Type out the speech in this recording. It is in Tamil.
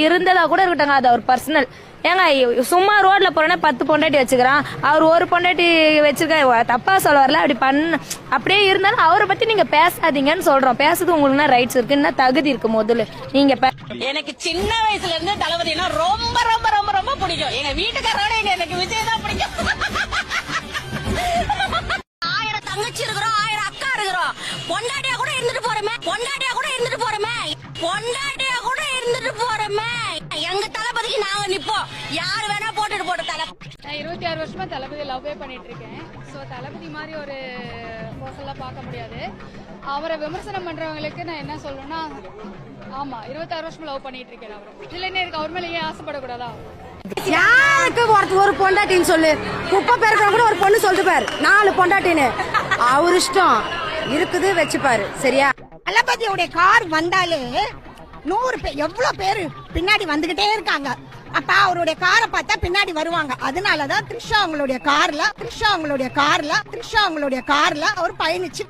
இருந்ததா கூட இருக்கட்டாங்க, அது அவர் பர்சனல். ஏங்க சும்மா ரோட்ல போறேன்னா 10 பொண்டாட்டி வச்சுக்கிறான், அவர் ஒரு பொண்டாட்டி வச்சிருக்க, தப்பா சொல்ல வரல. அப்படி அப்படியே இருந்தாலும் அவரை பத்தி நீங்க பேசாதீங்கன்னு சொல்றோம். பேசுறது உங்களுக்கு ரைட்ஸ் இருக்கு, என்ன தகுதி இருக்கு முதல்ல நீங்க. எனக்கு சின்ன வயசுல இருந்து தளபதினா ரொம்ப ரொம்ப ரொம்ப ரொம்ப பிடிக்கும். எங்க வீட்டுக்காரோட எனக்கு விஜய் தான் பிடிக்கும். 1000 தங்கச்சி இருக்கிறோம், 1000 அக்கா இருக்கிறோம், பொண்டாட்டியா கூட இருந்துட்டு போறமே, பொண்டாட்டியா கூட இருந்துட்டு போறமே, பொண்டாட்டியா கூட இருந்துட்டு போறமே. எங்க தளபதிக்கு நாங்க நிப்போம், யாரு வேணா போட்டுட்டு போட்டு. நான் 26 வருஷமா தளபதி லவ்வே பண்ணிட்டு இருக்கேன். ஸோ தளபதி மாதிரி ஒரு பர்சன்லாம் பார்க்க முடியாது. அவரை விமர்சனம் பண்றவங்களுக்கு நான் என்ன சொல்லணும்னா, ஆமா 26 வருஷமா லவ் பண்ணிட்டு இருக்கேன். அவரை இதுல என்ன இருக்கு, அவர் மேல ஏன் ஆசைப்படக்கூடாதா? யாருக்கு ஒரு பொண்டாட்டின்னு சொல்லு, குப்பை பேருக்கிற கூட ஒரு பொண்ணு சொல்லிட்டு பாரு 4 பொண்டாட்டின்னு. அவர் இஷ்டம் இருக்குது வச்சுப்பாரு. சரியா? தளபதியோட கார் வந்தாலே 100 பேர் எவ்வளவு பேரு பின்னாடி வந்துகிட்டே இருக்காங்க. அப்ப அவருடைய காரை பார்த்தா பின்னாடி வருவாங்க. அதனாலதான் த்ரிஷா அவங்களுடைய கார்ல அவர் பயணிச்சு